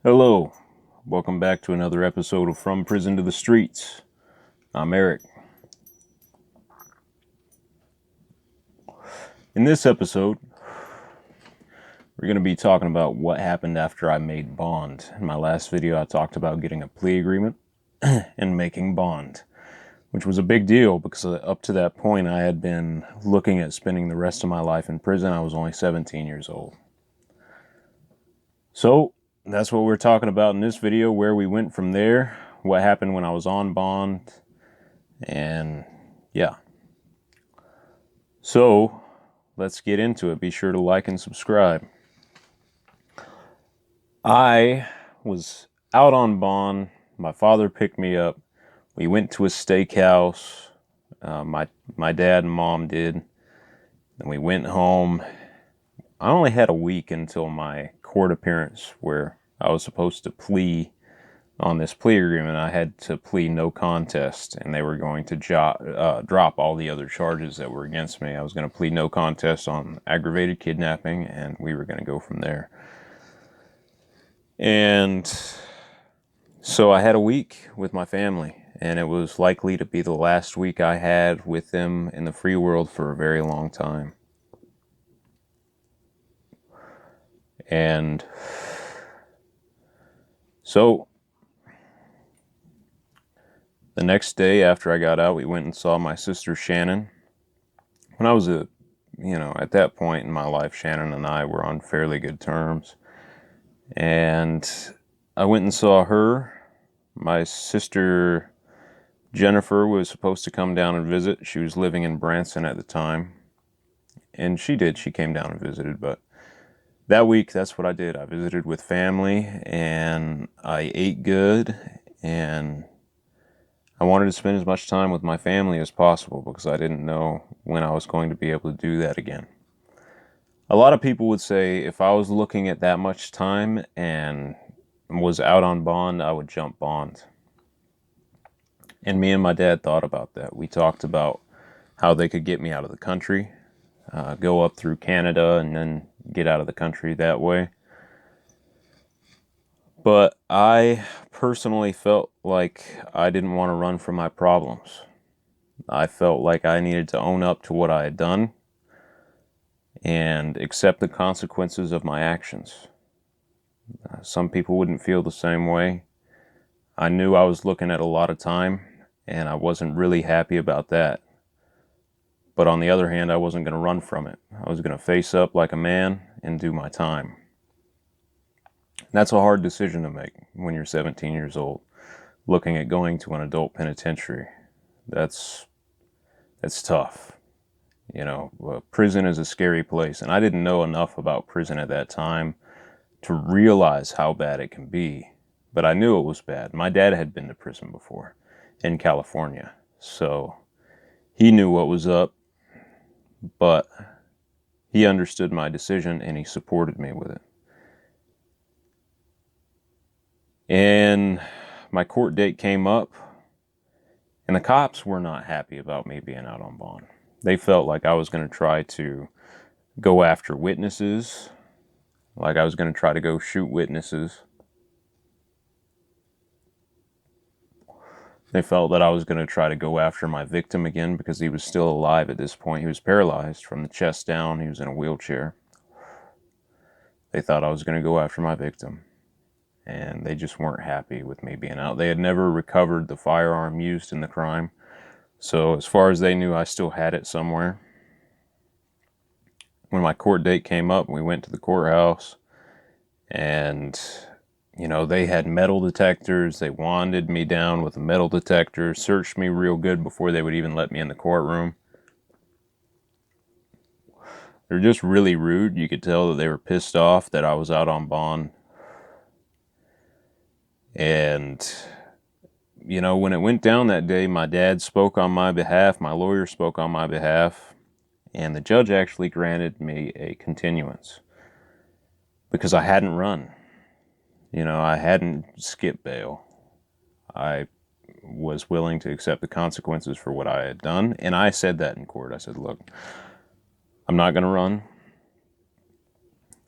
Hello, welcome back to another episode of From Prison to the Streets. I'm Eric. In this episode, we're going to be talking about what happened after I made bond. In my last video, I talked about getting a plea agreement and making bond, which was a big deal because up to that point, I had been looking at spending the rest of my life in prison. I was only 17 years old. So, that's what we're talking about in this video, where we went from there, what happened when I was on bond, and yeah. So, let's get into it. Be sure to like and subscribe. I was out on bond. My father picked me up. We went to a steakhouse. My dad and mom did. Then we went home. I only had a week until my court appearance where I was supposed to plea on this plea agreement. I had to plea no contest, and they were going to drop all the other charges that were against me. I was going to plead no contest on aggravated kidnapping, and we were going to go from there. And so I had a week with my family, and it was likely to be the last week I had with them in the free world for a very long time. And so the next day after I got out, we went and saw my sister Shannon. When I was at that point in my life, Shannon and I were on fairly good terms. And I went and saw her. My sister Jennifer was supposed to come down and visit. She was living in Branson at the time. And she did. She came down and visited. But that week, that's what I did. I visited with family and I ate good. And I wanted to spend as much time with my family as possible because I didn't know when I was going to be able to do that again. A lot of people would say if I was looking at that much time and was out on bond, I would jump bond. And me and my dad thought about that. We talked about how they could get me out of the country, go up through Canada, and then get out of the country that way. But I personally felt like I didn't want to run from my problems. I felt like I needed to own up to what I had done and accept the consequences of my actions. Some people wouldn't feel the same way. I knew I was looking at a lot of time, and I wasn't really happy about that. But on the other hand, I wasn't going to run from it. I was going to face up like a man and do my time. That's a hard decision to make when you're 17 years old, looking at going to an adult penitentiary. That's tough. Prison is a scary place, and I didn't know enough about prison at that time to realize how bad it can be. But I knew it was bad. My dad had been to prison before in California, so he knew what was up, but he understood my decision and he supported me with it. And my court date came up, and the cops were not happy about me being out on bond. They felt like I was going to try to go after witnesses, like I was going to try to go shoot witnesses. They felt that I was going to try to go after my victim again because he was still alive at this point. He was paralyzed from the chest down. He was in a wheelchair. They thought I was going to go after my victim, and they just weren't happy with me being out. They had never recovered the firearm used in the crime, so as far as they knew, I still had it somewhere. When my court date came up, we went to the courthouse, and they had metal detectors. They wanded me down with a metal detector, searched me real good before they would even let me in the courtroom. They're just really rude. You could tell that they were pissed off that I was out on bond. And, when it went down that day, my dad spoke on my behalf, my lawyer spoke on my behalf, and the judge actually granted me a continuance because I hadn't run. I hadn't skipped bail. I was willing to accept the consequences for what I had done, and I said that in court. I said, look, I'm not going to run.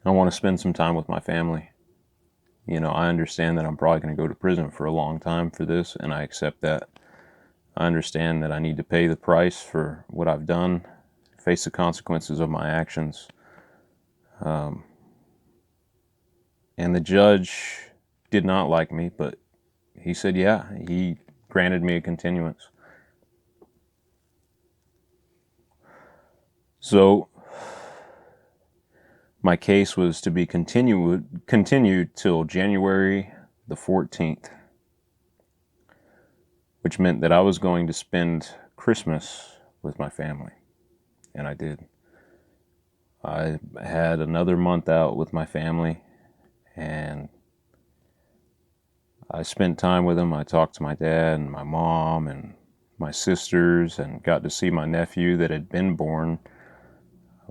I want to spend some time with my family. I understand that I'm probably going to go to prison for a long time for this, and I accept that. I understand that I need to pay the price for what I've done, face the consequences of my actions. And the judge did not like me, but he said, yeah, he granted me a continuance. So my case was to be continued till January the 14th, which meant that I was going to spend Christmas with my family. And I did. I had another month out with my family, and I spent time with them. I talked to my dad and my mom and my sisters, and got to see my nephew that had been born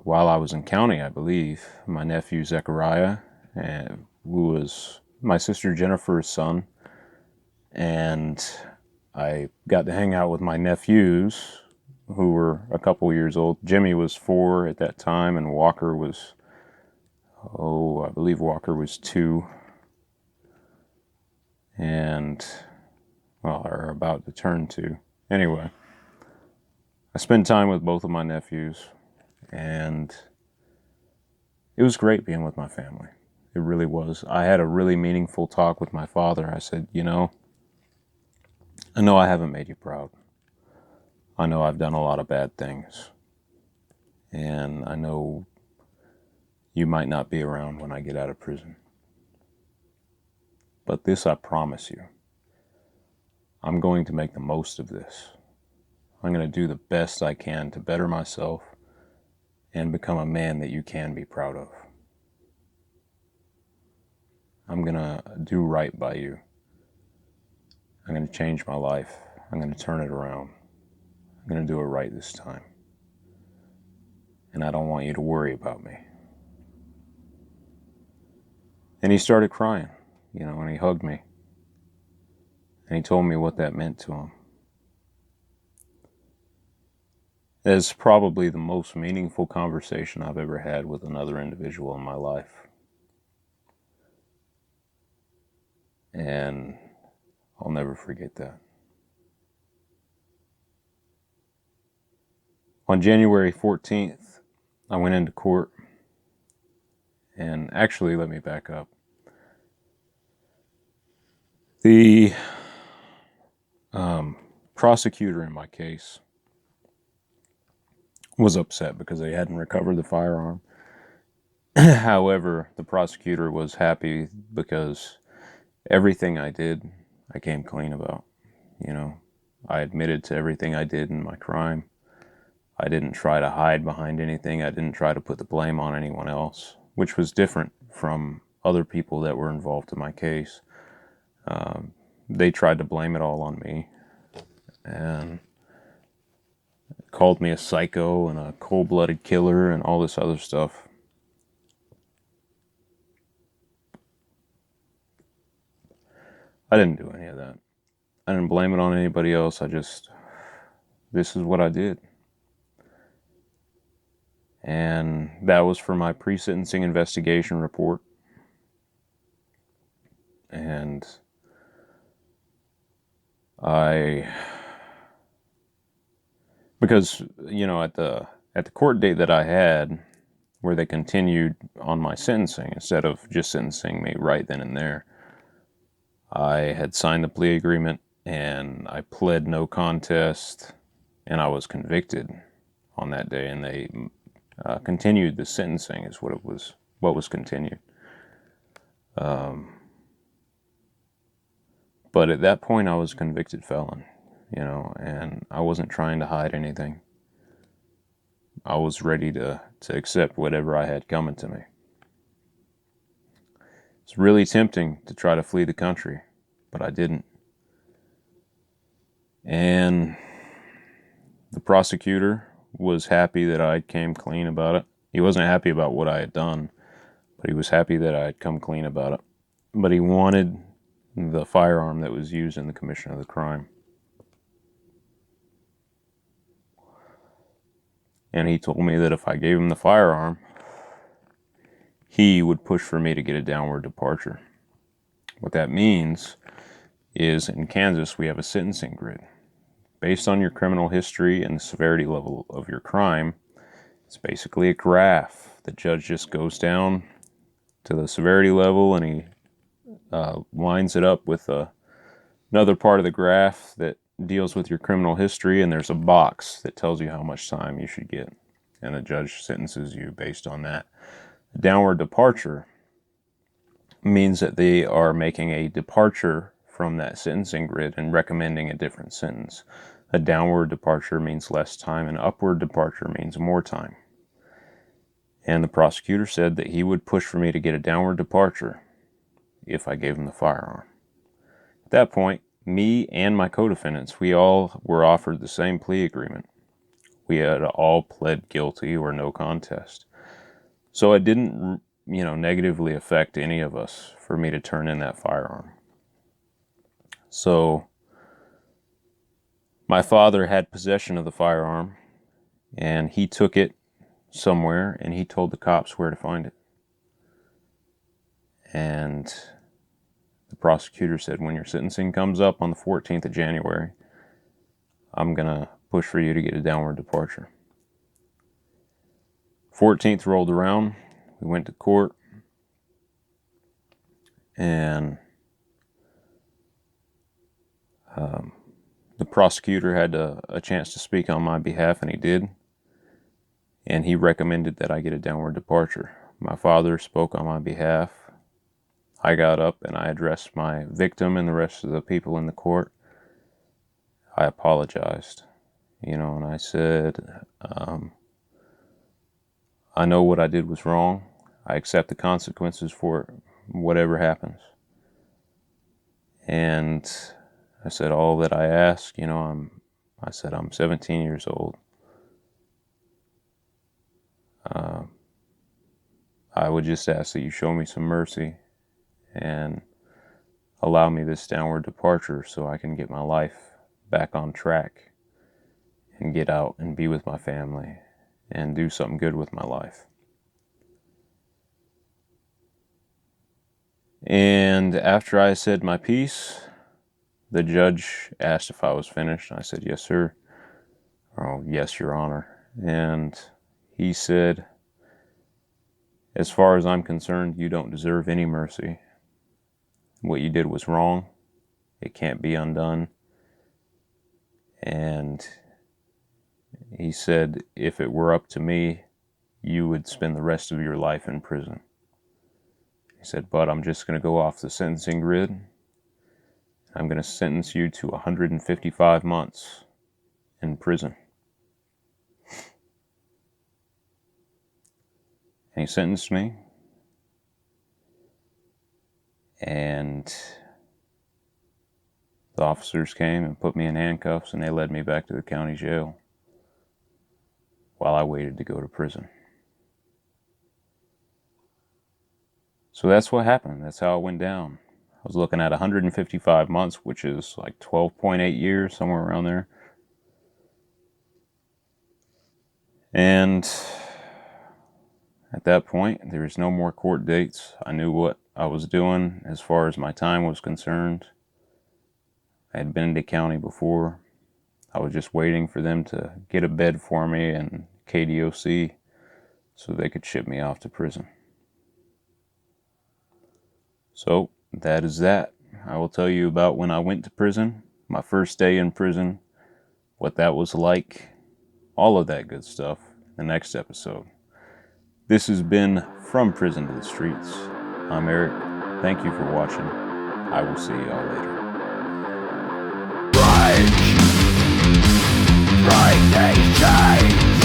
while I was in county, I believe. My nephew Zechariah, who was my sister Jennifer's son. And I got to hang out with my nephews, who were a couple years old. Jimmy was 4 at that time, and Walker was, I believe Walker was 2. And, well, are about to turn 2. Anyway, I spent time with both of my nephews, and it was great being with my family. It really was. I had a really meaningful talk with my father. I said, I know I haven't made you proud. I know I've done a lot of bad things. And I know you might not be around when I get out of prison. But this I promise you. I'm going to make the most of this. I'm going to do the best I can to better myself and become a man that you can be proud of. I'm going to do right by you. I'm going to change my life. I'm going to turn it around. I'm going to do it right this time. And I don't want you to worry about me. And he started crying, and he hugged me. And he told me what that meant to him. It's probably the most meaningful conversation I've ever had with another individual in my life. And I'll never forget that. On January 14th, I went into court. And actually, let me back up. The prosecutor in my case was upset because they hadn't recovered the firearm. However, the prosecutor was happy because everything I did, I came clean about. I admitted to everything I did in my crime. I didn't try to hide behind anything. I didn't try to put the blame on anyone else, which was different from other people that were involved in my case. They tried to blame it all on me and called me a psycho and a cold-blooded killer and all this other stuff. I didn't do any of that. I didn't blame it on anybody else. This is what I did. And that was for my pre-sentencing investigation report. And because, at the court date that I had, where they continued on my sentencing, instead of just sentencing me right then and there, I had signed the plea agreement, and I pled no contest, and I was convicted on that day, and they continued the sentencing is what was continued. But at that point, I was a convicted felon, and I wasn't trying to hide anything. I was ready to accept whatever I had coming to me. It's really tempting to try to flee the country, but I didn't. And the prosecutor was happy that I came clean about it. He wasn't happy about what I had done, but he was happy that I had come clean about it. But he wanted the firearm that was used in the commission of the crime. And he told me that if I gave him the firearm, he would push for me to get a downward departure. What that means is in Kansas, we have a sentencing grid. Based on your criminal history and the severity level of your crime, it's basically a graph. The judge just goes down to the severity level and he lines it up with another part of the graph that deals with your criminal history, and there's a box that tells you how much time you should get, and the judge sentences you based on that. A downward departure means that they are making a departure from that sentencing grid and recommending a different sentence. A downward departure means less time, and upward departure means more time. And the prosecutor said that he would push for me to get a downward departure if I gave him the firearm. At that point, me and my co-defendants, we all were offered the same plea agreement. We had all pled guilty or no contest. So it didn't, negatively affect any of us for me to turn in that firearm. So my father had possession of the firearm, and he took it somewhere, and he told the cops where to find it. And the prosecutor said, when your sentencing comes up on the 14th of January, I'm going to push for you to get a downward departure. 14th rolled around. We went to court. And the prosecutor had a chance to speak on my behalf, and he did. And he recommended that I get a downward departure. My father spoke on my behalf. I got up and I addressed my victim and the rest of the people in the court. I apologized, and I said, I know what I did was wrong. I accept the consequences for whatever happens. And I said, all that I ask, I said, I'm 17 years old. I would just ask that you show me some mercy and allow me this downward departure so I can get my life back on track and get out and be with my family and do something good with my life. And after I said my piece, the judge asked if I was finished. I said, yes, sir. Oh, yes, Your Honor. And he said, as far as I'm concerned, you don't deserve any mercy. What you did was wrong. It can't be undone. And he said, if it were up to me, you would spend the rest of your life in prison. He said, but I'm just going to go off the sentencing grid. I'm going to sentence you to 155 months in prison. And he sentenced me. And the officers came and put me in handcuffs, and they led me back to the county jail while I waited to go to prison. So that's what happened. That's how it went down. I was looking at 155 months, which is like 12.8 years, somewhere around there. And at that point, there was no more court dates. I knew what I was doing as far as my time was concerned. I had been to county before. I was just waiting for them to get a bed for me in KDOC so they could ship me off to prison. So that is that. I will tell you about when I went to prison, my first day in prison, what that was like, all of that good stuff in the next episode. This has been From Prison to the Streets. I'm Eric. Thank you for watching. I will see y'all later. Break these chains.